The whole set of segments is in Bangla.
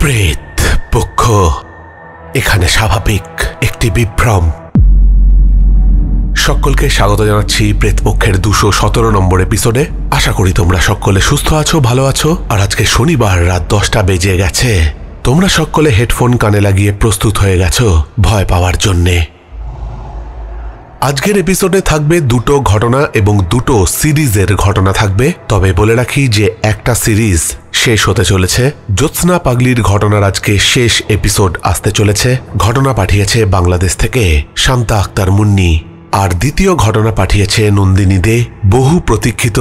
প্রেত পক্ষ এখানে স্বাভাবিক একটি বিভ্রম। সকলকে স্বাগত জানাচ্ছি প্রেতপক্ষের 217 নম্বর এপিসোডে। আশা করি তোমরা সকলে সুস্থ আছো, ভালো আছো। আর আজকে শনিবার রাত 10টা বেজে গেছে। তোমরা সকলে হেডফোন কানে লাগিয়ে প্রস্তুত হয়ে গেছো ভয় পাওয়ার জন্যে। আজকের এপিসোডে থাকবে দুটো ঘটনা এবং দুটো সিরিজের ঘটনা থাকবে। তবে বলে রাখি যে একটা সিরিজ শেষ হতে চলেছে। জ্যোৎস্না পাগলির ঘটনার আজকে শেষ এপিসোড আসতে চলেছে। ঘটনা পাঠিয়েছে বাংলাদেশ থেকে শান্তা আক্তার মুন্নি। আর দ্বিতীয় ঘটনা পাঠিয়েছে নন্দিনী দে। বহু প্রতীক্ষিত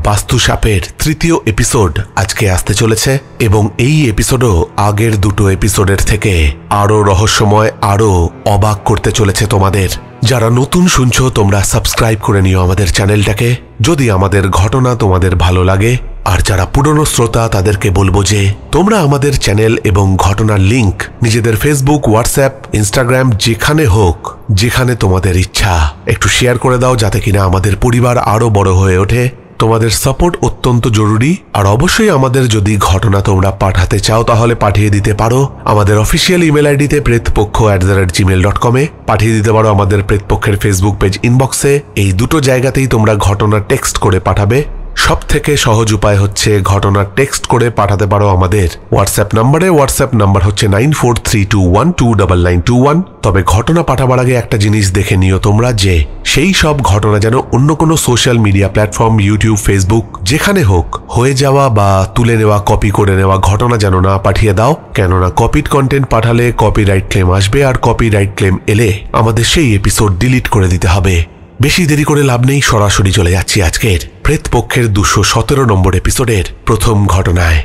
বাস্তুসাপের তৃতীয় এপিসোড আজকে আসতে চলেছে এবং এই এপিসোডও আগের দুটো এপিসোডের থেকে আরো রহস্যময়, আরো অবাক করতে চলেছে তোমাদের। যারা নতুন শুনছো তোমরা সাবস্ক্রাইব করে নিও আমাদের চ্যানেলটাকে, যদি আমাদের ঘটনা তোমাদের ভালো লাগে। আর যারা পুরনো শ্রোতা তাদেরকে বলবো যে তোমরা আমাদের চ্যানেল এবং ঘটনার লিংক নিজেদের ফেসবুক, হোয়াটসঅ্যাপ, ইনস্টাগ্রাম যেখানে হোক, যেখানে তোমাদের ইচ্ছা একটু শেয়ার করে দাও, যাতে কিনা আমাদের পরিবার আরো বড় হয়ে ওঠে। তোমাদের সাপোর্ট অত্যন্ত জরুরি। আর অবশ্যই আমাদের যদি ঘটনা তোমরা পাঠাতে চাও তাহলে পাঠিয়ে দিতে পারো আমাদের অফিসিয়াল ইমেল আইডিতে pretpokho@gmail.com পাঠিয়ে দিতে পারো আমাদের প্রেতপক্ষের ফেসবুক পেজ ইনবক্সে। এই দুটো জায়গাতেই তোমরা ঘটনা টেক্সট করে পাঠাবে। সব থেকে সহজ উপায় হচ্ছে ঘটনা টেক্সট করে পাঠাতে পারো আমাদের হোয়াটসঅ্যাপ নাম্বারে। হোয়াটসঅ্যাপ নাম্বার হচ্ছে 9432129921। তবে ঘটনা পাঠাবার আগে একটা জিনিস দেখে নিও তোমরা, যে সেই সব ঘটনা যেন অন্য কোনো social media platform, YouTube, Facebook যেখানে হোক হয়ে যাওয়া বা তুলে নেওয়া, কপি করে নেওয়া ঘটনা যেন না পাঠিয়ে দাও। কেননা কপিড কন্টেন্ট পাঠালে কপিরাইট ক্লেম আসবে, আর কপিরাইট ক্লেম এলে আমাদের সেই এপিসোড ডিলিট করে দিতে হবে। বেশি দেরি করে লাভ নেই, সরাসরি চলে যাচ্ছি আজকের প্রেতপক্ষের 217 নম্বর এপিসোডের প্রথম ঘটনায়।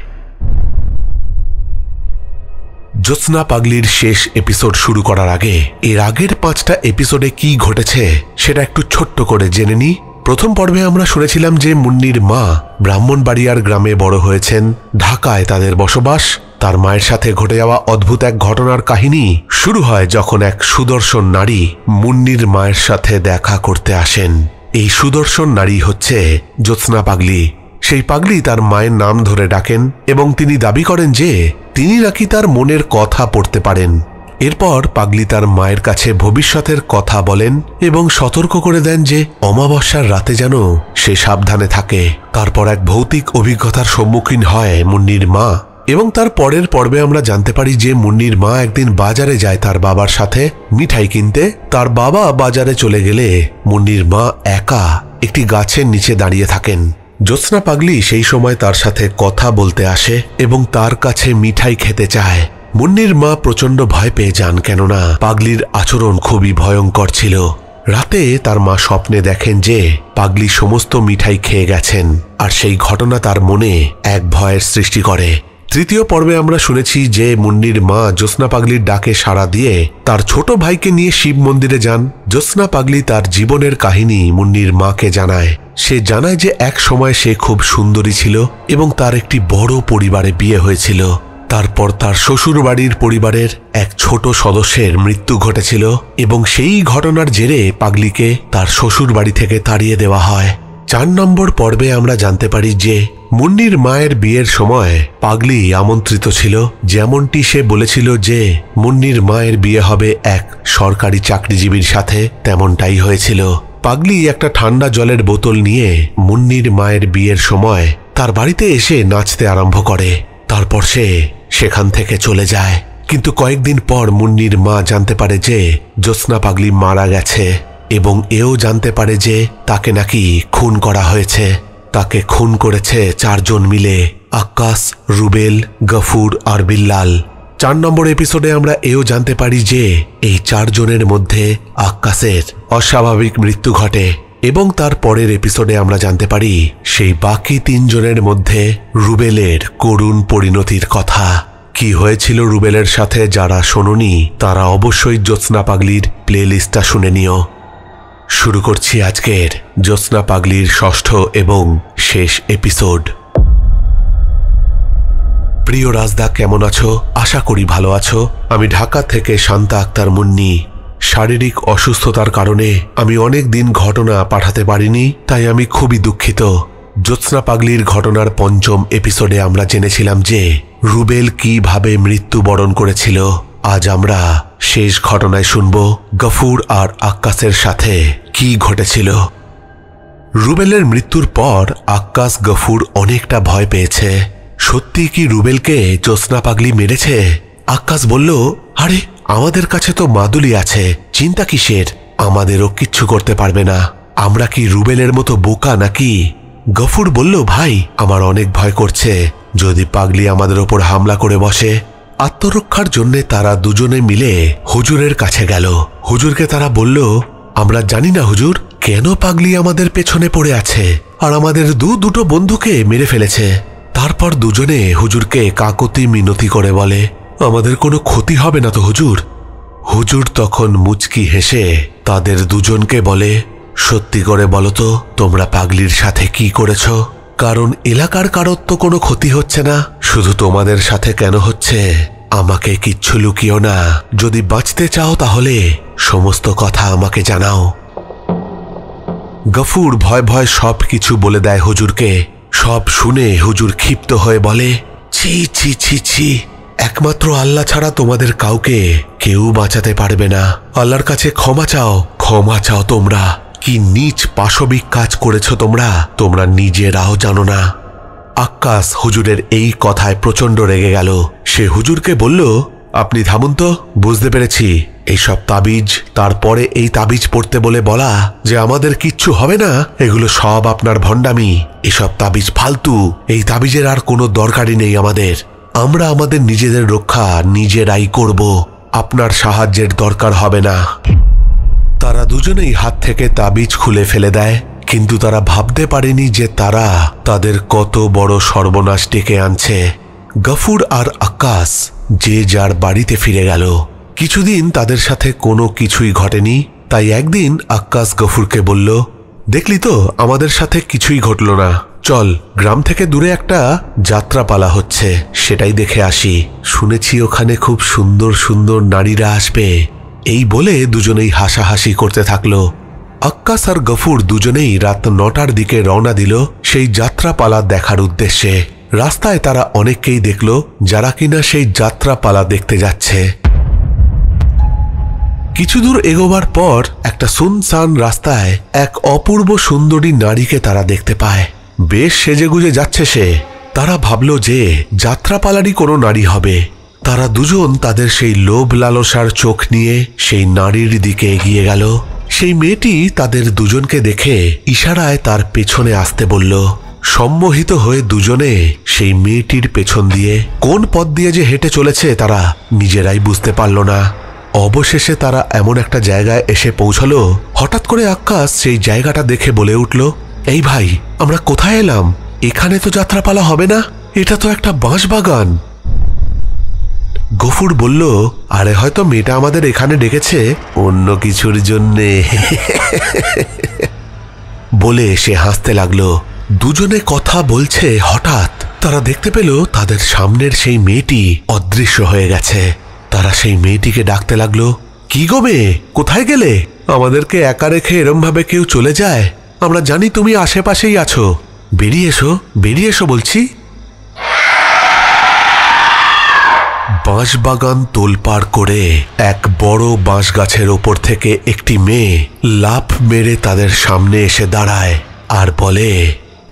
জ্যোৎস্না পাগলির শেষ এপিসোড শুরু করার আগে এর আগের 5টা এপিসোডে কি ঘটেছে সেটা একটু ছোট্ট করে জেনে নিই। প্রথম পর্বে আমরা শুনেছিলাম যে মুন্নির মা ব্রাহ্মণবাড়িয়ার গ্রামে বড় হয়েছেন, ঢাকায় তাদের বসবাস। তার মায়ের সাথে ঘটে যাওয়া অদ্ভুত এক ঘটনার কাহিনী শুরু হয় যখন এক সুদর্শন নারী মুন্নির মায়ের সাথে দেখা করতে আসেন। এই সুদর্শন নারী হচ্ছে জ্যোৎস্না পাগলি। সেই পাগলি তার মায়ের নাম ধরে ডাকেন এবং তিনি দাবি করেন যে তিনি নাকি তার মনের কথা পড়তে পারেন। এরপর পাগলি তার মায়ের কাছে ভবিষ্যতের কথা বলেন এবং সতর্ক করে দেন যে অমাবস্যার রাতে যেন সে সাবধানে থাকে। তারপর এক ভৌতিক অভিজ্ঞতার সম্মুখীন হয় মুন্নির মা এবং তার পরের পর্বে আমরা জানতে পারি যে মুন্নির মা একদিন বাজারে যায় তার বাবার সাথে মিঠাই কিনতে। তার বাবা বাজারে চলে গেলে মুন্নির মা একা একটি গাছের নিচে দাঁড়িয়ে থাকেন। জ্যোৎস্না পাগলি সেই সময় তার সাথে কথা বলতে আসে এবং তার কাছে মিঠাই খেতে চায়। মুন্নির মা প্রচন্ড ভয় পেয়ে যান, কেননা পাগলির আচরণ খুবই ভয়ঙ্কর ছিল। রাতে তার মা স্বপ্নে দেখেন যে পাগলি সমস্ত মিঠাই খেয়ে গেছেন, আর সেই ঘটনা তার মনে এক ভয়ের সৃষ্টি করে। তৃতীয় পর্বে আমরা শুনেছি যে মুন্নির মা জ্যোৎস্না পাগলির ডাকে সাড়া দিয়ে তার ছোট ভাইকে নিয়ে শিব মন্দিরে যান। জ্যোৎস্না পাগলি তার জীবনের কাহিনী মুন্নির মাকে জানায়। সে জানায় যে এক সময় সে খুব সুন্দরী ছিল এবং তার একটি বড় পরিবারে বিয়ে হয়েছিল। তারপর তার শ্বশুর বাড়ির পরিবারের এক ছোট সদস্যের মৃত্যু ঘটেছিল এবং সেই ঘটনার জেরে পাগলিকে তার শ্বশুর বাড়ি থেকে তাড়িয়ে দেওয়া হয়। 4 নম্বর পর্বে আমরা জানতে পারি যে মুন্নির মায়ের বিয়ের সময় পাগলি আমন্ত্রিত ছিল। যেমনটি সে বলেছিল যে মুন্নির মায়ের বিয়ে হবে এক সরকারি চাকরিজীবীর সাথে, তেমনটাই হয়েছিল। পাগলি একটা ঠান্ডা জলের বোতল নিয়ে মুন্নির মায়ের বিয়ের সময় তার বাড়িতে এসে নাচতে আরম্ভ করে। তারপর সে সেখান থেকে চলে যায়। কিন্তু কয়েকদিন পর মুন্নির মা জানতে পারে যে জ্যোৎস্না পাগলি মারা গেছে এবং এও জানতে পারে যে তাকে নাকি খুন করা হয়েছে। তাকে খুন করেছে 4 জন মিলে, আক্কাস, রুবেল, গফুর আর বিল্লাল। 4 নম্বর এপিসোডে আমরা এও জানতে পারি যে এই 4 জনের মধ্যে আক্কাসের অস্বাভাবিক মৃত্যু ঘটে এবং তার পরের এপিসোডে আমরা জানতে পারি সেই বাকি 3 জনের মধ্যে রুবেলের করুণ পরিণতির কথা। কি হয়েছিল রুবেলের সাথে যারা শোনোনি তারা অবশ্যই জ্যোৎস্না পাগলির প্লে লিস্টটা শুনে নিও। শুরু করছি আজকের জ্যোৎস্না পাগলির 6ষ্ঠ এবং শেষ এপিসোড। প্রিয় রাজদা, কেমন আছো? আশা করি ভালো আছো। আমি ঢাকা থেকে শান্তা আক্তার মুন্নি। শারীরিক অসুস্থতার কারণে আমি অনেক দিন ঘটনা পাঠাতে পারিনি, তাই আমি খুবই দুঃখিত। জ্যোৎস্না পাগলির ঘটনার 5ম এপিসোডে আমরা জেনেছিলাম যে রুবেল কিভাবে মৃত্যুবরণ করেছিল। আজ আমরা শেষ ঘটনায় শুনব গফুর আর আক্কাসের সাথে কি ঘটেছিল। রুবেলের মৃত্যুর পর আক্কাস গফুর অনেকটা ভয় পেয়েছে। সত্যি কি রুবেলকে জ্যোৎস্না পাগলি মেরেছে? আক্কাস বলল, আরে আমাদের কাছে তো মাদুলি আছে, চিন্তা কিসের? আমাদেরও কিচ্ছু করতে পারবে না। আমরা কি রুবেলের মতো বোকা নাকি? গফুর বলল, ভাই আমার অনেক ভয় করছে, যদি পাগলি আমাদের ওপর হামলা করে বসে। আত্মরক্ষার জন্য তারা দুজনে মিলে হুজুরের কাছে গেল। হুজুরকে তারা বলল, আমরা জানি না হুজুর, কেন পাগলি আমাদের পেছনে পড়ে আছে আর আমাদের দুটো বন্ধুকে মেরে ফেলেছে। তারপর দুজনে হুজুরকে কাকতি মিনতি করে বলে, আমাদের কোনো ক্ষতি হবে না তো হুজুর? হুজুর তখন মুচকি হেসে তাদের দুজনকে বলে, সত্যি করে বলো তো তোমরা পাগলির সাথে কি করেছ? কারণ এলাকার কারোর তো কোনো ক্ষতি হচ্ছে না, শুধু তোমাদের সাথে কেন হচ্ছে? আমাকে কিচ্ছু লুকিও না, যদি বাঁচতে চাও তাহলে সমস্ত কথা আমাকে জানাও। গফুর ভয় ভয় সব কিছু বলে দেয় হুজুরকে। সব শুনে হুজুর ক্ষিপ্ত হয়ে বলে, ছি ছি ছি ছি, একমাত্র আল্লাহ ছাড়া তোমাদের কাউকে কেউ বাঁচাতে পারবে না। আল্লাহর কাছে ক্ষমা চাও, ক্ষমা চাও। তোমরা কি নীচ পাশবিক কাজ করেছ তোমরা নিজেরাও জানো না। আক্কাস হুজুরের এই কথায় প্রচন্ড রেগে গেল। সে হুজুরকে বলল, আপনি থামুন তো, বুঝতে পেরেছি এইসব তাবিজ, তারপরে এই তাবিজ পড়তে বলে বলা যে আমাদের কিচ্ছু হবে না, এগুলো সব আপনার ভণ্ডামি। এসব তাবিজ ফালতু, এই তাবিজের আর কোনো দরকারই নেই আমাদের। আমরা আমাদের নিজেদের রক্ষা নিজেরাই করব, আপনার সাহায্যের দরকার হবে না। তারা দুজনেই হাত থেকে তাবিজ খুলে ফেলে দেয়, কিন্তু তারা ভাবতে পারেনি যে তারা তাদের কত বড় সর্বনাশ ডেকে আনছে। গফুর আর আক্কাস যে যার বাড়িতে ফিরে গেল। কিছুদিন তাদের সাথে কোনো কিছুই ঘটেনি। তাই একদিন আক্কাস গফুরকে বলল, দেখলি তো আমাদের সাথে কিছুই ঘটল না, চল গ্রাম থেকে দূরে একটা যাত্রাপালা হচ্ছে, সেটাই দেখে আসি। শুনেছি ওখানে খুব সুন্দর সুন্দর নারীরা আসবে। এই বলে দুজনেই হাসাহাসি করতে থাকলো। আক্কাস আর গফুর দুজনেই রাত 9টার দিকে রওনা দিল সেই যাত্রাপালা দেখার উদ্দেশ্যে। রাস্তায় তারা অনেককেই দেখল যারা কিনা সেই যাত্রাপালা দেখতে যাচ্ছে। কিছু দূর এগোবার পর একটা সুনসান রাস্তায় এক অপূর্ব সুন্দরী নারীকে তারা দেখতে পায়। বেশ সেজেগুজে যাচ্ছে সে। তারা ভাবল যে যাত্রাপালারই কোনো নারী হবে। তারা দুজন তাদের সেই লোভ লালসার চোখ নিয়ে সেই নারীর দিকে এগিয়ে গেল। সেই মেয়েটি তাদের দুজনকে দেখে ইশারায় তার পেছনে আসতে বলল। সম্মোহিত হয়ে দুজনে সেই মেয়েটির পেছন দিয়ে কোন পথ দিয়ে যে হেঁটে চলেছে তারা নিজেরাই বুঝতে পারল না। অবশেষে তারা এমন একটা জায়গায় এসে পৌঁছলো। হঠাৎ করে আক্কাস সেই জায়গাটা দেখে বলে উঠল, এই ভাই, আমরা কোথায় এলাম? এখানে তো যাত্রাপালা হবে না, এটা তো একটা বাঁশবাগান। গফুর বলল, আরে হয়তো মেয়েটা আমাদের এখানে ডেকেছে অন্য কিছুর জন্যে বলে সে হাসতে লাগলো। দুজনে কথা বলছে, হঠাৎ তারা দেখতে পেল তাদের সামনের সেই মেয়েটি অদৃশ্য হয়ে গেছে। তারা সেই মেয়েটিকে ডাকতে লাগলো, কি গো মেয়ে, কোথায় গেলে? আমাদেরকে একা রেখে এরম ভাবে কেউ চলে যায়? আমরা জানি তুমি আশেপাশেই আছো, বেরিয়ে এসো, বেরিয়ে এসো বলছি। বাঁশবাগান তোলপাড় করে এক বড় বাঁশ গাছের ওপর থেকে একটি মেয়ে লাফ মেরে তাদের সামনে এসে দাঁড়ায় আর বলে,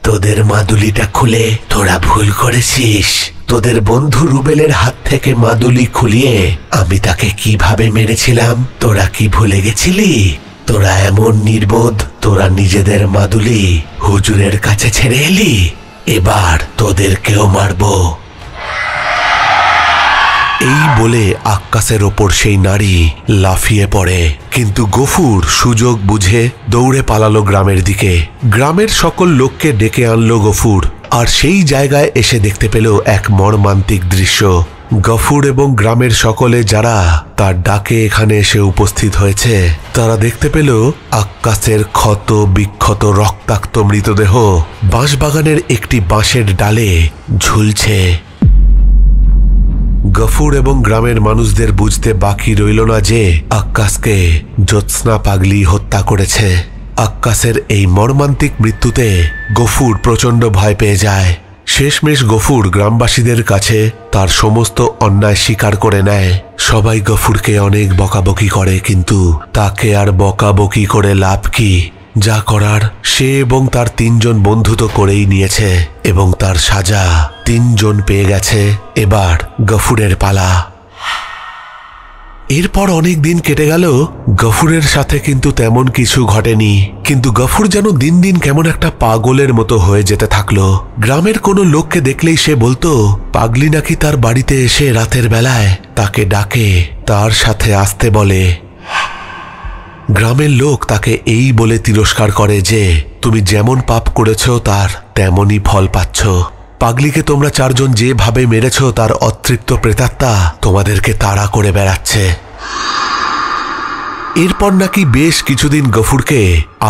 তোদের মাদুলিটা খুলে তোরা ভুল করেছিস। তোদের বন্ধু রুবেলের হাত থেকে মাদুলি খুলিয়ে আমি তাকে কিভাবে মেরেছিলাম তোরা কি ভুলে গেছিলি? তোরা এমন নির্বোধ, তোরা নিজেদের মাদুলি হুজুরের কাছে ছেড়ে এলি, এবার তোদেরকেও মারবো। এই বলে আক্কাসের ওপর সেই নারী লাফিয়ে পড়ে, কিন্তু গফুর সুযোগ বুঝে দৌড়ে পালালো গ্রামের দিকে। গ্রামের সকল লোককে ডেকে আনলো গফুর, আর সেই জায়গায় এসে দেখতে পেল এক মর্মান্তিক দৃশ্য। গফুর এবং গ্রামের সকলে যারা তার ডাকে এখানে এসে উপস্থিত হয়েছে, তারা দেখতে পেল আক্কাসের ক্ষত বিক্ষত রক্তাক্ত মৃতদেহ বাঁশবাগানের একটি বাঁশের ডালে ঝুলছে। গফুর এবং গ্রামের মানুষদের বুঝতে বাকি রইল না যে আক্কাসকে জ্যোৎস্না পাগলি হত্যা করেছে। আক্কাসের এই মর্মান্তিক মৃত্যুতে গফুর প্রচন্ড ভয় পেয়ে যায়। শেষমেশ গফুর গ্রামবাসীদের কাছে তার সমস্ত অন্যায় স্বীকার করে নেয়। সবাই গফুরকে অনেক বকাবকি করে, কিন্তু তাকে আর বকাবকি করে লাভ কি? যা করার সে এবং তার 3 জন বন্ধু তো করেই নিয়েছে এবং তার সাজা 3 জন পেয়ে গেছে। এবার গফুরের পালা। এরপর অনেক দিন কেটে গেল। গফুরের সাথে কিন্তু তেমন কিছু ঘটেনি, কিন্তু গফুর যেন দিন দিন কেমন একটা পাগলের মতো হয়ে যেতে থাকলো। গ্রামের কোনো লোককে দেখলেই সে বলতো পাগলি নাকি তার বাড়িতে এসে রাতের বেলায় তাকে ডাকে, তার সাথে আসতে বলে। গ্রামের লোক তাকে এই বলে তিরস্কার করে যে তুমি যেমন পাপ করেছ তার তেমনই ফল পাচ্ছ। পাগলিকে তোমরা 4 জন যেভাবে মেরেছ তার অতৃপ্ত প্রেতাত্মা তোমাদেরকে তাড়া করে বেড়াচ্ছে। এরপর নাকি বেশ কিছুদিন গফুরকে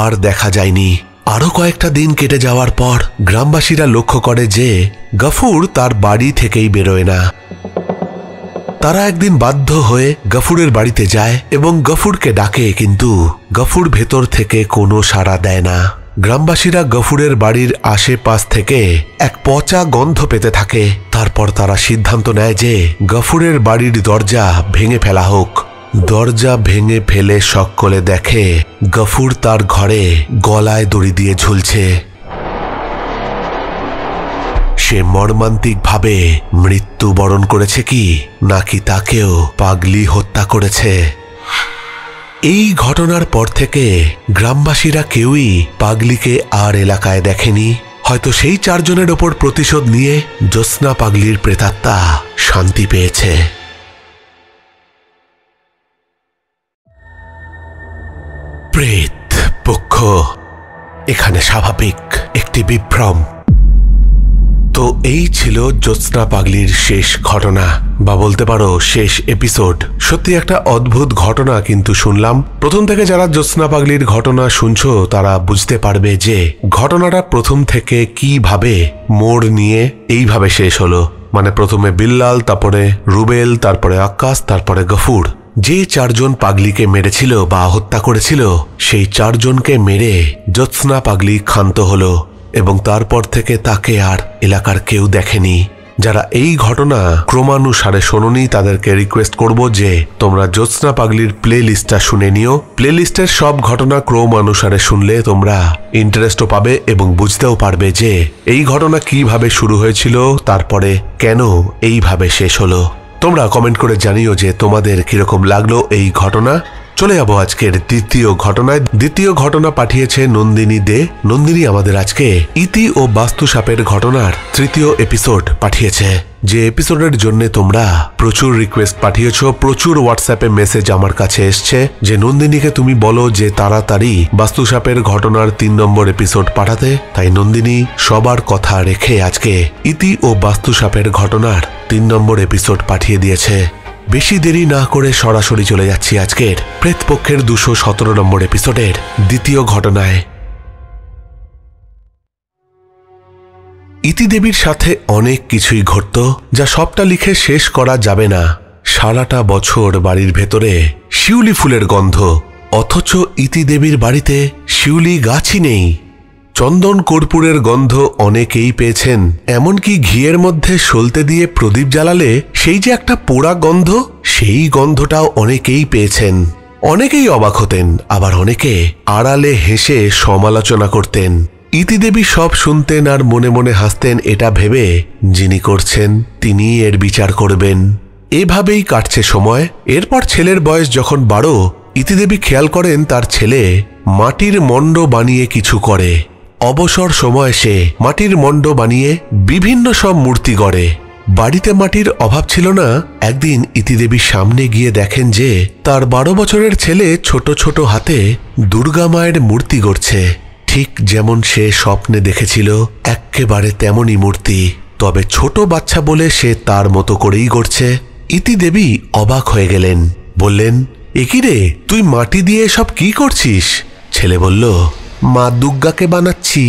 আর দেখা যায়নি। আরো কয়েকটা দিন কেটে যাওয়ার পর গ্রামবাসীরা লক্ষ্য করে যে গফুর তার বাড়ি থেকেই বেরোয় না। তারা একদিন বাধ্য হয়ে গফুরের বাড়িতে যায় এবং গফুরকে ডাকে, কিন্তু গফুর ভেতর থেকে কোনো সাড়া দেয় না। গ্রামবাসীরা গফুরের বাড়ির আশেপাশ থেকে এক পচা গন্ধ পেতে থাকে। তারপর তারা সিদ্ধান্ত নেয় যে গফুরের বাড়ির দরজা ভেঙে ফেলা হোক। দরজা ভেঙে ফেলে সকলে দেখে গফুর তার ঘরে গলায় দড়ি দিয়ে ঝুলছে। সে মর্মান্তিকভাবে মৃত্যুবরণ করেছে কি নাকি তাকেও পাগলি হত্যা করেছে। এই ঘটনার পর থেকে গ্রামবাসীরা কেউই পাগলিকে আর এলাকায় দেখেনি। হয়তো সেই 4 জনের ওপর প্রতিশোধ নিয়ে জ্যোৎস্না পাগলির প্রেতাত্মা শান্তি পেয়েছে। প্রেত পক্ষ এখানে স্বাভাবিক একটি বিভ্রম। তো এই ছিল জ্যোৎস্না পাগলির শেষ ঘটনা, বা বলতে পারো শেষ এপিসোড। সত্যি একটা অদ্ভুত ঘটনা কিন্তু শুনলাম। প্রথম থেকে যারা জ্যোৎস্না পাগলির ঘটনা শুনছো তারা বুঝতে পারবে যে ঘটনাটা প্রথম থেকে কিভাবে মোড় নিয়ে এইভাবে শেষ হলো। মানে প্রথমে বিল্লাল, তারপরে রুবেল, তারপরে আকাশ, তারপরে গফুর। যে 4 জন পাগলিকে মেরেছিল বা হত্যা করেছিল সেই 4 জনকে মেরে জ্যোৎস্না পাগলি ক্ষান্ত হলো এবং তারপর থেকে তাকে আর এলাকার কেউ দেখেনি। যারা এই ঘটনা ক্রমানুসারে শোনোনি তাদেরকে রিকোয়েস্ট করব যে তোমরা জ্যোৎস্না পাগলির প্লে লিস্টটা শুনে নিও। প্লে লিস্টের সব ঘটনা ক্রমানুসারে শুনলে তোমরা ইন্টারেস্টও পাবে এবং বুঝতেও পারবে যে এই ঘটনা কিভাবে শুরু হয়েছিল, তারপরে কেন এইভাবে শেষ হলো। তোমরা কমেন্ট করে জানিও যে তোমাদের কিরকম লাগলো এই ঘটনা। চলে যাবো আজকের দ্বিতীয় ঘটনায়। দ্বিতীয় ঘটনা পাঠিয়েছে নন্দিনী দে। নন্দিনী আমাদের আজকে ইতি ও বাস্তুসাপের ঘটনার 3য় এপিসোড পাঠিয়েছে, যে এপিসোডের জন্য তোমরা প্রচুর রিকোয়েস্ট পাঠিয়েছো। প্রচুর হোয়াটসঅ্যাপে মেসেজ আমার কাছে এসছে যে নন্দিনীকে তুমি বলো যে তাড়াতাড়ি বাস্তুসাপের ঘটনার 3 নম্বর এপিসোড পাঠাতে। তাই নন্দিনী সবার কথা রেখে আজকে ইতি ও বাস্তুসাপের ঘটনার 3 নম্বর এপিসোড পাঠিয়ে দিয়েছে। বেশি দেরি না করে সরাসরি চলে যাচ্ছি আজকের প্রেতপক্ষের 217 নম্বর এপিসোডের দ্বিতীয় ঘটনায়। ইতি দেবীর সাথে অনেক কিছুই ঘটত, যা সবটা লিখে শেষ করা যাবে না। সারাটা বছর বাড়ির ভেতরে শিউলি ফুলের গন্ধ, অথচ ইতি দেবীর বাড়িতে শিউলি গাছই নেই। চন্দন কর্পূরের গন্ধ অনেকেই পেয়েছেন, এমনকি ঘিয়ের মধ্যে সলতে দিয়ে প্রদীপ জ্বালালে সেই যে একটা পোড়া গন্ধ, সেই গন্ধটাও অনেকেই পেয়েছেন। অনেকেই অবাক হতেন, আবার অনেকে আড়ালে হেসে সমালোচনা করতেন। ইতি দেবী সব শুনতেন আর মনে মনে হাসতেন, এটা ভেবে যিনি করছেন তিনি এর বিচার করবেন। এভাবেই কাটছে সময়। এরপর ছেলের বয়স যখন 12, ইতি দেবী খেয়াল করেন তার ছেলে মাটির মণ্ড বানিয়ে কিছু করে। অবসর সময় সে মাটির মণ্ড বানিয়ে বিভিন্ন সব মূর্তি গড়ে। বাড়িতে মাটির অভাব ছিল না। একদিন ইতি দেবীর সামনে গিয়ে দেখেন যে তার 12 বছরের ছেলে ছোট ছোট হাতে দুর্গা মায়ের মূর্তি গড়ছে। ঠিক যেমন সে স্বপ্নে দেখেছিল এক্কেবারে তেমনই মূর্তি, তবে ছোট বাচ্চা বলে সে তার মতো করেই গড়ছে। ইতি দেবী অবাক হয়ে গেলেন, বললেন, একি রে, তুই মাটি দিয়ে সব কি করছিস? ছেলে বলল, মা দুর্গাকে বানাচ্ছি।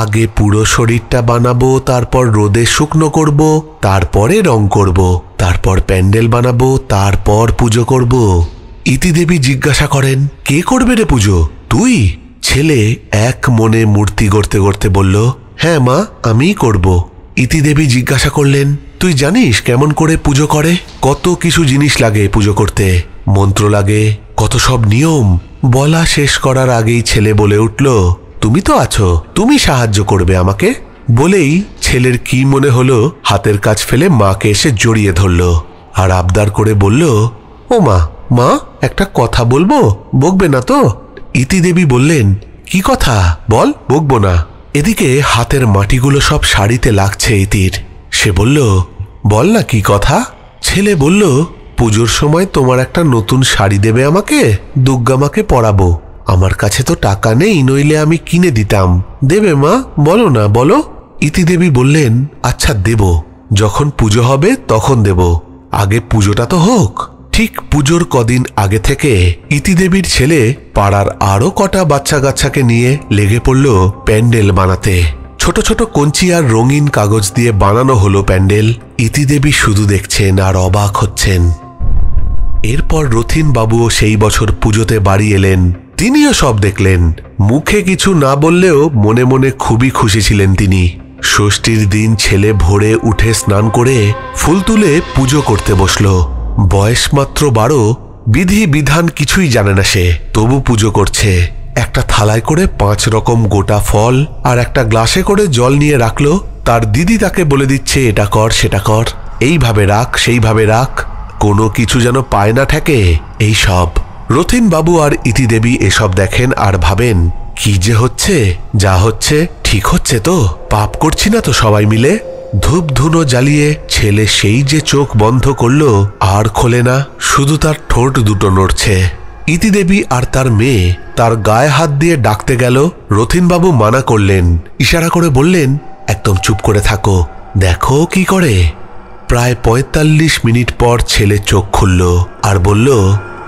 আগে পুরো শরীরটা বানাবো, তারপর রোদে শুকনো করব, তারপরে রং করব, তারপর প্যান্ডেল বানাবো, তারপর পুজো করব। ইতি দেবী জিজ্ঞাসা করেন, কে করবে রে পুজো, তুই? ছেলে এক মনে মূর্তি গড়তে গড়তে বলল, হ্যাঁ মা, আমিই করব। ইতিদেবী জিজ্ঞাসা করলেন, তুই জানিস কেমন করে পুজো করে? কত কিছু জিনিস লাগে পুজো করতে, মন্ত্র লাগে, কত সব নিয়ম। বলা শেষ করার আগেই ছেলে বলে উঠল, তুমি তো আছো, তুমি সাহায্য করবে আমাকে। বলেই ছেলের কি মনে হলো, হাতের কাজ ফেলে মাকে এসে জড়িয়ে ধরল আর আবদার করে বলল, ও মা, মা একটা কথা বলবো, বকবে না তো? ইতিদেবী বললেন, কি কথা বল, বকবো না। এদিকে হাতের মাটিগুলো সব শাড়িতে লাগছে ইতির। সে বলল, বল না কি কথা। ছেলে বলল, পুজোর সময় তোমার একটা নতুন শাড়ি দেবে আমাকে, দুর্গামাকে পরাবো। আমার কাছে তো টাকা নেই, নইলে আমি কিনে দিতাম। দেবে মা, বলো না, বলো। ইতিদেবী বললেন, আচ্ছা দেব, যখন পুজো হবে তখন দেব, আগে পুজোটা তো হোক। ঠিক পুজোর কদিন আগে থেকে ইতিদেবীর ছেলে পাড়ার আরো কটা বাচ্চা কাচ্চাকে নিয়ে লেগে পড়ল প্যান্ডেল বানাতে। ছোট ছোট কঞ্চি আর রঙিন কাগজ দিয়ে বানানো হলো প্যান্ডেল। ইতিদেবী শুধু দেখছেন আর অবাক হচ্ছেন। এরপর রথিন বাবুও সেই বছর পুজোতে বাড়ি এলেন। তিনিও সব দেখলেন। মুখে কিছু না বললেও মনে মনে খুবই খুশি ছিলেন তিনি। ষষ্ঠীর দিন ছেলে ভোরে উঠে স্নান করে ফুল তুলে পুজো করতে বসল। বয়স মাত্র 12, বিধি বিধান কিছুই জানে না সে, তবু পুজো করছে। একটা থালায় করে 5 রকম গোটা ফল আর একটা গ্লাসে করে জল নিয়ে রাখলো। তার দিদি তাকে বলে দিচ্ছে, এটা কর, সেটা কর, এইভাবে রাখ, সেইভাবে রাখ, কোনো কিছু যেন পায় না ঠেকে। এই সব রথিন বাবু আর ইতিদেবী এসব দেখেন আর ভাবেন, কি যে হচ্ছে, যা হচ্ছে ঠিক হচ্ছে তো, পাপ করছি না তো সবাই মিলে। ধূপ ধুনো জ্বালিয়ে ছেলে সেই যে চোখ বন্ধ করলো আর খোলে না, শুধু তার ঠোঁট দুটো নড়ছে। ইতিদেবী আর তার মেয়ে তার গায়ে হাত দিয়ে ডাকতে গেল। রথিনবাবু মানা করলেন, ইশারা করে বললেন, একদম চুপ করে থাকো, দেখো কি করে। প্রায় 45 মিনিট পর ছেলে চোখ খুলল আর বলল,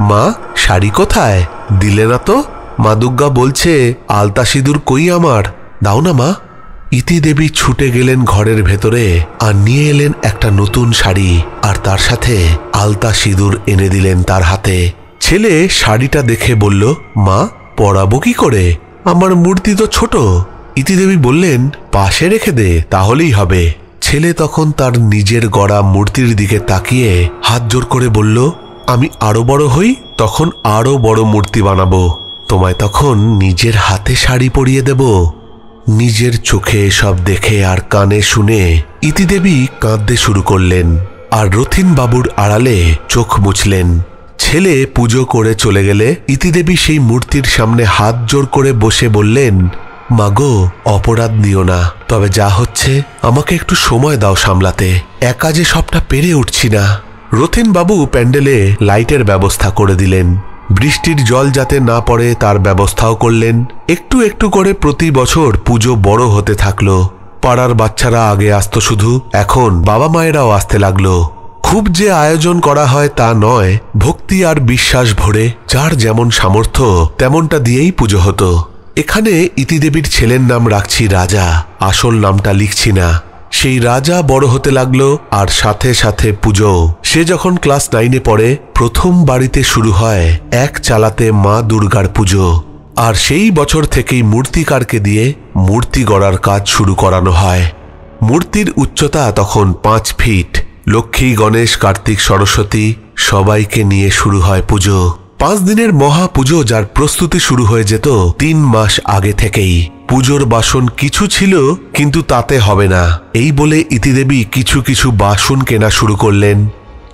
মা, শাড়ি কোথায়? দিলে না তো? মা দুর্গা বলছে আলতা সিঁদুর কই আমার, দাও না মা। ইতিদেবী ছুটে গেলেন ঘরের ভেতরে আর নিয়ে এলেন একটা নতুন শাড়ি আর তার সাথে আলতা সিঁদুর এনে দিলেন তার হাতে। ছেলে শাড়িটা দেখে বলল, মা, পরাবো কি করে? আমার মূর্তি তো ছোট। ইতিদেবী বললেন, পাশে রেখে দে, তাহলেই হবে। ছেলে তখন তার নিজের গড়া মূর্তির দিকে তাকিয়ে হাত জোর করে বলল, আমি আরো বড় হই, তখন আরো বড় মূর্তি বানাবো, তোমায় তখন নিজের হাতে শাড়ি পরিয়ে দেব। নিজের চোখে সব দেখে আর কানে শুনে ইতিদেবী কাঁদতে শুরু করলেন আর রথিন বাবুর আড়ালে চোখ মুছলেন। ছেলে পুজো করে চলে গেলে ইতিদেবী সেই মূর্তির সামনে হাত জোর করে বসে বললেন, মাগো, অপরাধ নিও না, তবে যা হচ্ছে আমাকে একটু সময় দাও সামলাতে, একা যে সবটা পেরে উঠছি না। রথিন বাবু প্যান্ডেলে লাইটের ব্যবস্থা করে দিলেন, বৃষ্টির জল যাতে না পড়ে তার ব্যবস্থাও করলেন। একটু একটু করে প্রতি বছর পুজো বড় হতে থাকলো। পাড়ার বাচ্চারা আগে আসতো শুধু, এখন বাবা মায়েরাও আসতে লাগলো। খুব যে আয়োজন করা হয় তা নয়, ভক্তি আর বিশ্বাস ভরে যার যেমন সামর্থ্য তেমনটা দিয়েই পুজো হতো। এখানে ইতিদেবীর ছেলের নাম রাখছি রাজা, আসল নামটা লিখছি না। সেই রাজা বড় হতে লাগলো আর সাথে সাথে পুজো। সে যখন ক্লাস 9-এ পড়ে, প্রথম বাড়িতে শুরু হয় এক চালাতে মা দুর্গার পুজো। আর সেই বছর থেকেই মূর্তিকারকে দিয়ে মূর্তি গড়ার কাজ শুরু করানো হয়। মূর্তির উচ্চতা তখন 5 ফিট। লক্ষ্মী, গণেশ, কার্তিক, সরস্বতী সবাইকে নিয়ে শুরু হয় পুজো। 5 দিনের মহা পুজো, যার প্রস্তুতি শুরু হয়ে যেত 3 মাস আগে থেকেই। পুজোর বাসন কিছু ছিল, কিন্তু তাতে হবে না, এই বলে ইতিদেবী কিছু কিছু বাসন কেনা শুরু করলেন।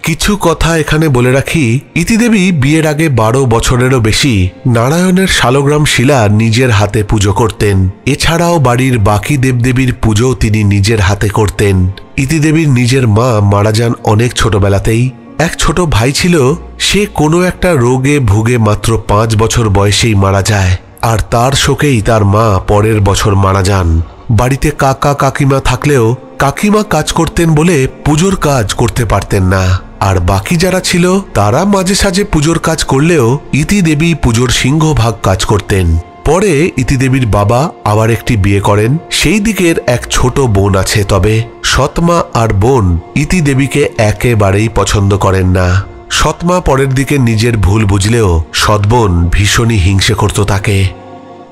কিছু কথা এখানে বলে রাখি, ইতিদেবী বিয়ের আগে 12 বছরেরও বেশি নারায়ণের শালগ্রাম শিলা নিজের হাতে পুজো করতেন। এছাড়াও বাড়ির বাকি দেবদেবীর পুজো তিনি নিজের হাতে করতেন। ইতিদেবীর নিজের মা মারা যান অনেক ছোটবেলাতেই। এক ছোট ভাই ছিল, সে কোনো একটা রোগে ভুগে মাত্র 5 বছর বয়সেই মারা যায়। আর তার শোকেই তার মা পরের বছর মারা যান। বাড়িতে কাকা কাকিমা থাকলেও কাকিমা কাজ করতেন বলে পুজোর কাজ করতে পারতেন না। আর বাকি যারা ছিল তারা মাঝে সাঝে পুজোর কাজ করলেও ইতিদেবী পুজোর সিংহভাগ কাজ করতেন। পরে ইতিদেবীর বাবা আবার একটি বিয়ে করেন। সেই দিকের এক ছোট বোন আছে, তবে সৎমা আর বোন ইতিদেবীকে একেবারেই পছন্দ করেন না। সৎমা পরের দিকে নিজের ভুল বুঝলেও সৎবোন ভীষণই হিংসে করত তাকে।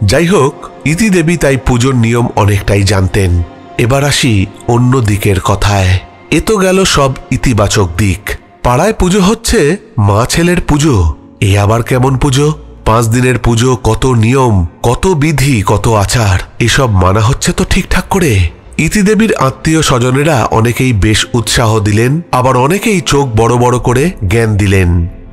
যাই হোক, ইতিদেবী তাই পুজোর নিয়ম অনেকটাই জানতেন। এবার আসি অন্য দিকের কথায়। এ তো গেল সব ইতিবাচক দিক। পাড়ায় পুজো হচ্ছে, মা ছেলের পুজো। এ আবার কেমন পুজো? 5 দিনের পুজো, কত নিয়ম, কত বিধি, কত আচার, এসব মানা হচ্ছে তো ঠিকঠাক করে? ইতিদেবীর আত্মীয় স্বজনেরা অনেকেই বেশ উৎসাহ দিলেন, আবার অনেকেই চোখ বড় বড় করে জ্ঞান দিলেন।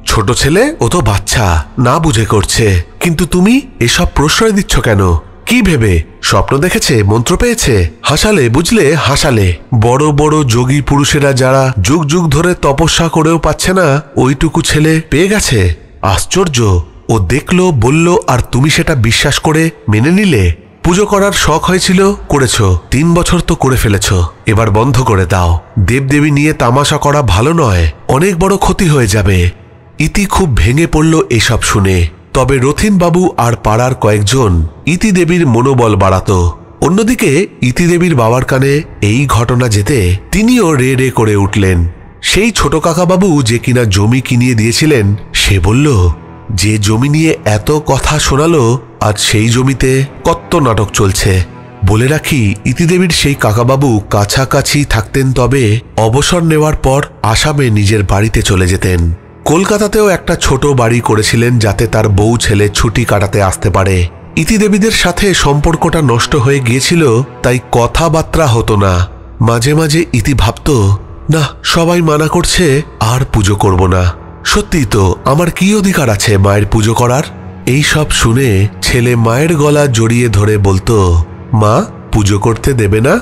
ছোট ছেলে, ও তো বাচ্চা, না বুঝে করছে, কিন্তু তুমি এসব প্রশ্রয় দিচ্ছ কেন? কি ভেবে? স্বপ্ন দেখেছে, মন্ত্র পেয়েছে? হাসালে, বুঝলে, হাসালে। বড় বড় যোগী পুরুষেরা যারা যুগ যুগ ধরে তপস্যা করেও পাচ্ছে না, ওইটুকু ছেলে পেয়ে গেছে। আশ্চর্য! ও দেখলো, বলল, আর তুমি সেটা বিশ্বাস করে মেনে নিলে। পুজো করার শখ হয়েছিল, করেছ, 3 বছর তো করে ফেলেছ, এবার বন্ধ করে দাও। দেবদেবী নিয়ে তামাশা করা ভালো নয়, অনেক বড় ক্ষতি হয়ে যাবে। ইতি খুব ভেঙে পড়ল এসব শুনে। তবে রথিনবাবু আর পাড়ার কয়েকজন ইতিদেবীর মনোবল বাড়াত। অন্যদিকে ইতিদেবীর বাবার কানে এই ঘটনা যেতে তিনিও রে রে করে উঠলেন। সেই ছোট কাকাবাবু যে কিনা জমি কিনিয়ে দিয়েছিলেন, সে বলল, যে জমি নিয়ে এত কথা শোনালো, আজ সেই জমিতে কত নাটক চলছে। বলে রাখি, ইতিদেবীর সেই কাকাবাবু কাছাকাছি থাকতেন, তবে অবসর নেওয়ার পর আসামে নিজের বাড়িতে চলে যেতেন। কলকাতাতেও একটা ছোট বাড়ি করেছিলেন, যাতে তার বউ ছেলে ছুটি কাটাতে আসতে পারে। ইতিদেবীদের সাথে সম্পর্কটা নষ্ট হয়ে গিয়েছিল, তাই কথাবার্তা হতো না। মাঝে মাঝে ইতি ভাবত, না, সবাই মানা করছে, আর পুজো করব না। সত্যি তো, আমার কি অধিকার আছে মায়ের পুজো করার? এই সব শুনে ছেলে মায়ের গলা জড়িয়ে ধরে বলতো, মা, পুজো করতে দেবে না?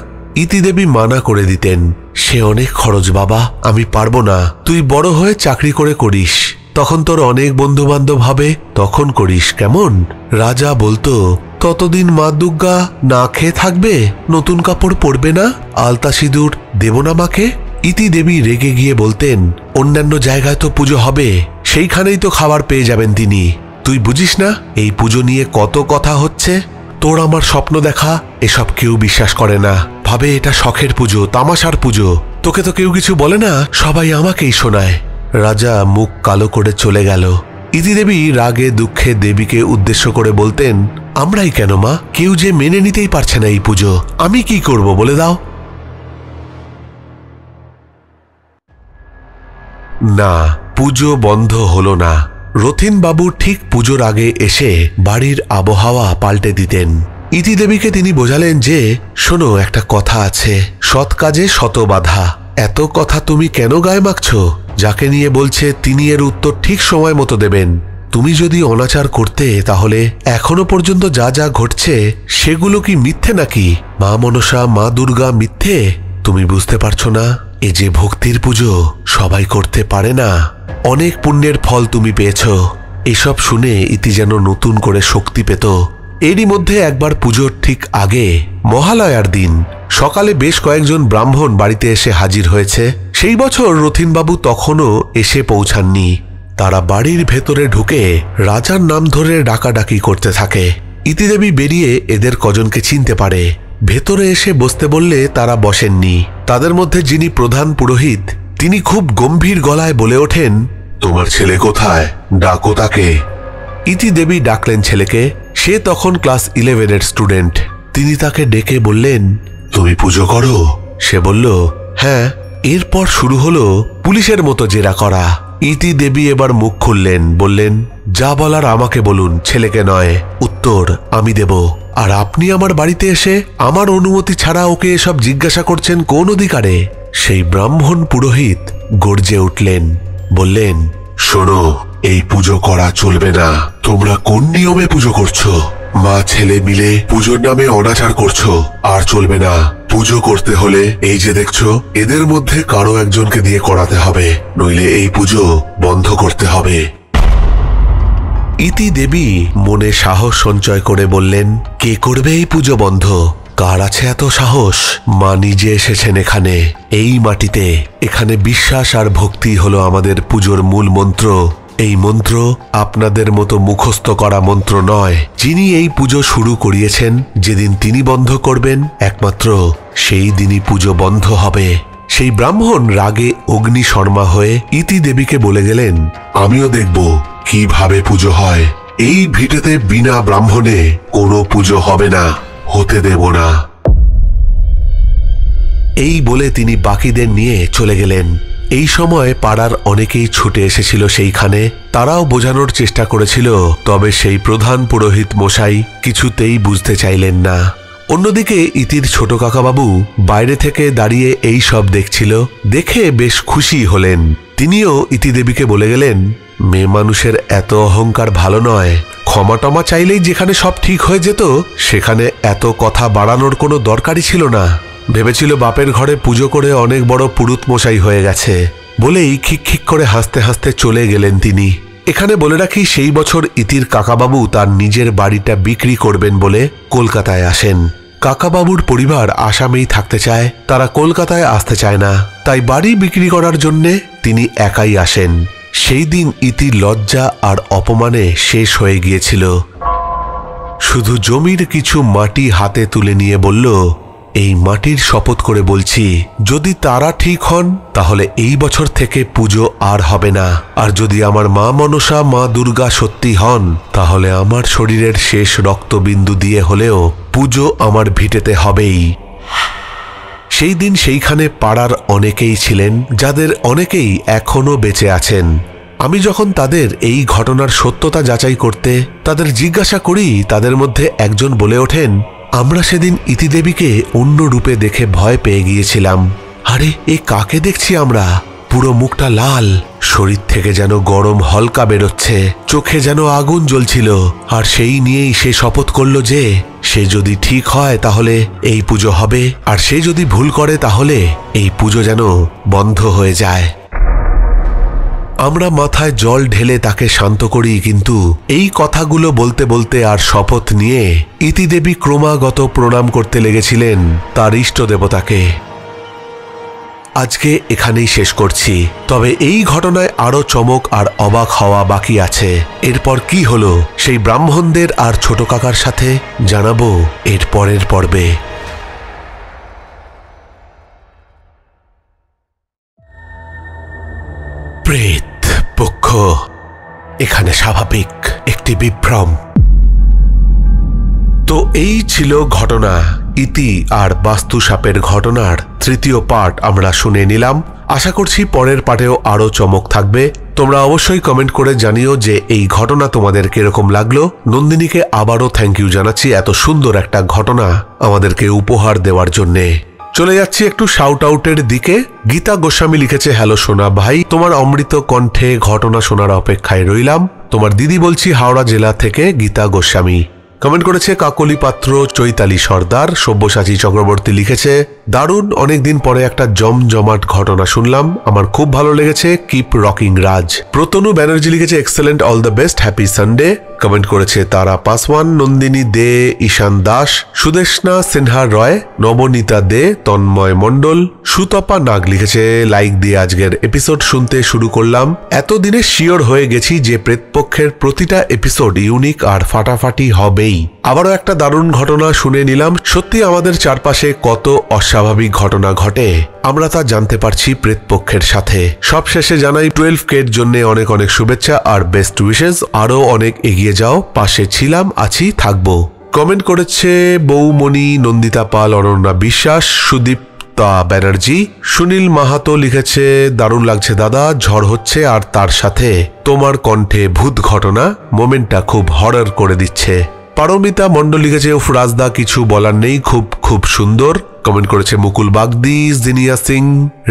ইতিদেবী মানা করে দিতেন, সে অনেক খরচ বাবা, আমি পারবো না। তুই বড় হয়ে চাকরি করে করিস, তখন তোর অনেক বন্ধু বান্ধব হবে, তখন করিস, কেমন? রাজা বলতো, ততদিন মা দুর্গা না খেয়ে থাকবে, নতুন কাপড় পরবে না, আলতা সিঁদুর দেব না মাকে। ইতিদেবী রেগে গিয়ে বলতেন, অন্যান্য জায়গায় তো পুজো হবে, সেইখানেই তো খাবার পেয়ে যাবেন তিনি। তুই বুঝিস না এই পুজো নিয়ে কত কথা হচ্ছে? তোর আমার স্বপ্ন দেখা, এসব কেউ বিশ্বাস করে না, ভাবে এটা শখের পুজো, তামাশার পুজো। তোকে তো কেউ কিছু বলে না, সবাই আমাকেই শোনায়। রাজা মুখ কালো করে চলে গেল। ইতিদেবী রাগে দুঃখে দেবীকে উদ্দেশ্য করে বলতেন, আমরাই কেন মা, কেউ যে মেনে নিতেই পারছে না এই পুজো, আমি কি করব বলে দাও। না, পুজো বন্ধ হলো না। রথিনবাবু ঠিক পুজোর আগে এসে বাড়ির আবহাওয়া পাল্টে দিতেন। ইতিদেবীকে তিনি বোঝালেন যে, শোনো, একটা কথা আছে, সৎ কাজে শত বাধা। এত কথা তুমি কেন গায়ে মাখছ? যাকে নিয়ে বলছে তিনি এর উত্তর ঠিক সময় মতো দেবেন। তুমি যদি অনাচার করতে, তাহলে এখনো পর্যন্ত যা যা ঘটছে সেগুলো কি মিথ্যে নাকি? মা মনসা, মা দুর্গা মিথ্যে? তুমি বুঝতে পারছো না? এ যে ভক্তির পুজো, সবাই করতে পারে না। অনেক পুণ্যের ফল তুমি পেয়েছ। এসব শুনে ইতি যেন নতুন করে শক্তি পেত। এরই মধ্যে একবার পুজোর ঠিক আগে, মহালয়ার দিন সকালে বেশ কয়েকজন ব্রাহ্মণ বাড়িতে এসে হাজির হয়েছে। সেই বছর রথিনবাবু তখনও এসে পৌঁছাননি। তারা বাড়ির ভেতরে ঢুকে রাজার নাম ধরে ডাকাডাকি করতে থাকে। ইতিদেবী বেরিয়ে এদের কজনকে চিনতে পারে। ভেতরে এসে বসতে বললে তারা বসেননি। তাদের মধ্যে যিনি প্রধান পুরোহিত, তিনি খুব গম্ভীর গলায় বলে ওঠেন, তোমার ছেলে কোথায়? ডাকো তাকে। ইতিদেবী ডাকলেন ছেলেকে। সে তখন ক্লাস 11-এর স্টুডেন্ট। তিনি তাকে ডেকে বললেন, তুমি পুজো করো? সে বলল, হ্যাঁ। এরপর শুরু হলো পুলিশের মতো জেরা করা। ইতিদেবী এবার মুখ খুললেন, বললেন, যা বলার আমাকে বলুন, ছেলেকে নয়। উত্তর আমি দেব। আর আপনি আমার বাড়িতে এসে আমার অনুমতি ছাড়া ওকে এসব জিজ্ঞাসা করছেন কোন অধিকারে? সেই ব্রাহ্মণ পুরোহিত গর্জে উঠলেন, বললেন, শোনো, এই পুজো করা চলবে না। তোমরা কোন নিয়মে পুজো করছো? মা ছেলে মিলে পুজোর নামে অনাচার করছো, আর চলবে না। পুজো করতে হলে এই যে দেখছো, এদের মধ্যে কারো একজনকে দিয়ে করাতে হবে, নইলে এই পুজো বন্ধ করতে হবে। ইতিদেবী মনে সাহস সঞ্চয় করে বললেন, কে করবে এই পুজো বন্ধ? কার আছে এত সাহস? মা নিজে এসেছেন এখানে, এই মাটিতে। এখানে বিশ্বাস আর ভক্তি হলো আমাদের পুজোর মূল মন্ত্র। এই মন্ত্র আপনাদের মতো মুখস্থ করা মন্ত্র নয়। যিনি এই পুজো শুরু করিয়েছেন, যেদিন তিনি বন্ধ করবেন, একমাত্র সেই দিনই পুজো বন্ধ হবে। সেই ব্রাহ্মণ রাগে অগ্নি শর্মা হয়ে ইতিদেবীকে বলে গেলেন, আমিও দেখব কিভাবে পুজো হয়। এই ভিটেতে বিনা ব্রাহ্মণে কোনো পুজো হবে না, হতে দেব না। এই বলে তিনি বাকিদের নিয়ে চলে গেলেন। এই সময় পাড়ার অনেকেই ছুটে এসেছিল সেইখানে। তারাও বোঝানোর চেষ্টা করেছিল, তবে সেই প্রধান পুরোহিত মশাই কিছুতেই বুঝতে চাইলেন না। অন্যদিকে ইতির ছোট কাকাবাবু বাইরে থেকে দাঁড়িয়ে এই সব দেখছিল। দেখে বেশ খুশি হলেন। তিনিও ইতি দেবীকে বলে গেলেন, মেয়ে মানুষের এত অহংকার ভালো নয়। ক্ষমা টমা চাইলেই যেখানে সব ঠিক হয়ে যেত, সেখানে এত কথা বাড়ানোর কোনো দরকারই ছিল না। ভেবেছিল বাপের ঘরে পুজো করে অনেক বড় পুরুত মশাই হয়ে গেছে বলেই খিক করে হাসতে হাসতে চলে গেলেন তিনি। এখানে বলে রাখি, সেই বছর ইতির কাকাবাবু তার নিজের বাড়িটা বিক্রি করবেন বলে কলকাতায় আসেন। কাকাবাবুর পরিবার আসামেই থাকতে চায়, তারা কলকাতায় আসতে চায় না। তাই বাড়ি বিক্রি করার জন্যে তিনি একাই আসেন। সেই দিন ইতির লজ্জা আর অপমানে শেষ হয়ে গিয়েছিল। শুধু জমির কিছু মাটি হাতে তুলে নিয়ে বলল, এই মাটির শপথ করে বলছি, যদি তারা ঠিক হন তাহলে এই বছর থেকে পুজো আর হবে না। আর যদি আমার মা মনসা, মা দুর্গা সত্যি হন, তাহলে আমার শরীরের শেষ রক্তবিন্দু দিয়ে হলেও পুজো আমার ভিটেতে হবেই। সেই দিন সেইখানে পাড়ার অনেকেই ছিলেন, যাদের অনেকেই এখনো বেঁচে আছেন। আমি যখন তাদের এই ঘটনার সত্যতা যাচাই করতে তাদের জিজ্ঞাসা করি, তাদের মধ্যে একজন বলে ওঠেন, আমরা সেদিন ইতিদেবীকে অন্য রূপে দেখে ভয় পেয়ে গিয়েছিলাম। আরে এ কাকে দেখছি আমরা? পুরো মুখটা লাল, শরীর থেকে যেন গরম হলকা বেরোচ্ছে, চোখে যেন আগুন জ্বলছিল। আর সেই নিয়েই সে শপথ করল যে সে যদি ঠিক হয় তাহলে এই পুজো হবে, আর সে যদি ভুল করে তাহলে এই পুজো যেন বন্ধ হয়ে যায়। আমরা মাথায় জল ঢেলে তাকে শান্ত করি, কিন্তু এই কথাগুলো বলতে বলতে আর শপথ নিয়ে ইতিদেবী ক্রমাগত প্রণাম করতে লেগেছিলেন তার ইষ্ট দেবতাকে। আজকে এখানেই শেষ করছি, তবে এই ঘটনায় আরো চমক আর অবাক হওয়া বাকি আছে। এরপর কি হলো সেই ব্রাহ্মণদের আর ছোট কাকার সাথে জানাবো এর পরের পর্বে। প্রেত পক্ষ এখানে স্বাভাবিক একটি বিভ্রম। তো এই ছিল ঘটনা। ইতি আর বাস্তুসাপের ঘটনার তৃতীয় পার্ট আমরা শুনে নিলাম। আশা করছি পরের পার্টেও আরো চমক থাকবে। তোমরা অবশ্যই কমেন্ট করে জানিও যে এই ঘটনা তোমাদের কিরকম লাগলো। নন্দিনীকে আবারও থ্যাংক ইউ জানাচ্ছি এত সুন্দর একটা ঘটনা আমাদেরকে উপহার দেওয়ার জন্যে। চলে যাচ্ছি একটু শাউট আউটের দিকে। গীতা গোস্বামী লিখেছে, হ্যালো সোনা ভাই, তোমার অমৃত কণ্ঠে ঘটনা শোনার অপেক্ষায় রইলাম। তোমার দিদি বলছি, হাওড়া জেলা থেকে গীতা গোস্বামী। কমেন্ট করেছে কাকলি পাত্র, চৈতালি সর্দার। সব্যসাচী চক্রবর্তী লিখেছে, দারুণ, অনেকদিন পরে একটা জমজমাট ঘটনা শুনলাম, আমার খুব ভালো লেগেছে, কিপ রকিং রাজ। প্রতনু ব্যানার্জি লিখেছে, excellent, all the best, happy Sunday. Comment করেছে তারা পাসওয়ান, নন্দিনী দে, ঈশান দাস, সুদেশনা সিনহা রয়, নবনীতা দে, তন্ময় মণ্ডল, সুতপা নাগ লিখেছে, লাইক দিয়ে আজকের এপিসোড শুনতে শুরু করলাম। এতদিনে শিওর হয়ে গেছি যে প্রেতপক্ষের প্রতিটা এপিসোড ইউনিক আর ফাটাফাটি হবেই। আবারও একটা দারুণ ঘটনা শুনে নিলাম। সত্যি আমাদের চারপাশে কত অস্বাভাবিক ঘটনা ঘটে, আমরা তা জানতে পারছি প্রেতপক্ষের সাথে। সবশেষে জানাই 12K এর জন্য অনেক অনেক শুভেচ্ছা আর বেস্ট উইশেস। আরো অনেক এগিয়ে যাও, পাশে ছিলাম, আছি, থাকবো। কমেন্ট করেছে বৌমণি, নন্দিতা পাল, অনন্যা বিশ্বাস, সুদীপ ব্যানার্জি, সুনীল মাহাতো লিখেছে, দারুণ লাগছে দাদা, ঝড় হচ্ছে আর তার সাথে তোমার কণ্ঠে ভূত ঘটনা, মোমেন্টটা খুব হরর করে দিচ্ছে। পারমিতা মণ্ডল লিখেছে, উফ রাজদা, কিছু বলার নেই, খুব খুব সুন্দর। কমেন্ট করেছে মুকুল বাগদি, জিনিয়া সিং,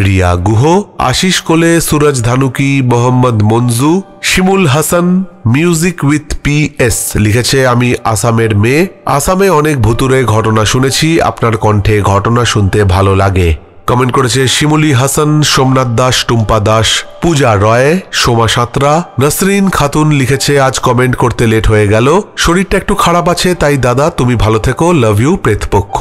রিয়া গুহ, আশিস কোলে, সুরজ ধানুকি, মোহাম্মদ মঞ্জু, শিমুল হাসান। মিউজিক উইথ PS লিখেছে, আমি আসামের মেয়ে, আসামে অনেক ভুতুরে ঘটনা শুনেছি, আপনার কণ্ঠে ঘটনা শুনতে ভালো লাগে। কমেন্ট করেছে শিমুলি হাসান, সোমনাথ দাস, টুম্পা দাস, পূজা রয়, সোমা সাঁতরা। নসরিন খাতুন লিখেছে, আজ কমেন্ট করতে লেট হয়ে গেল, শরীরটা একটু খারাপ আছে, তাই দাদা তুমি ভালো থেকো, লাভ ইউ প্রেতপক্ষ।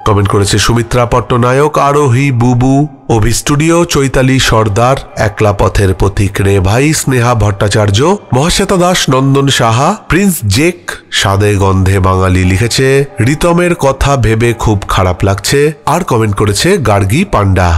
কমেন্ট করেছে সুমিত্রা পট্টনায়ক, আরোহী, বুবু, অভি স্টুডিও, চৈতালি সর্দার, একলা পথের পথিক রে ভাই, স্নেহা ভট্টাচার্য, মহাশ্বেতা দাস, নন্দন সাহা, প্রিন্স জেক, সাদে গন্ধে বাঙালি লিখেছে, রিতমের কথা ভেবে খুব খারাপ লাগছে। আর কমেন্ট করেছে গার্গী পান্ডা।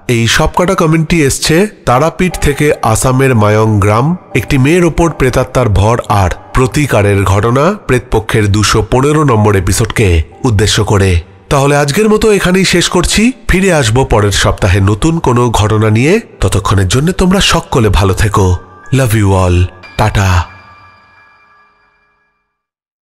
এই সবকটা কমেন্টটি এসছে তারাপীঠ থেকে, আসামের মায়ং গ্রাম, একটি মেয়ের ওপর প্রেতাত্মার ভর আর প্রতিকারের ঘটনা, প্রেতপক্ষের 215 নম্বর এপিসোডকে উদ্দেশ্য করে। তাহলে আজকের মতো এখানেই শেষ করছি। ফিরে আসবো পরের সপ্তাহে নতুন কোনো ঘটনা নিয়ে। ততক্ষণের জন্য তোমরা সকলে ভালো থেকো। Love you all. টাটা।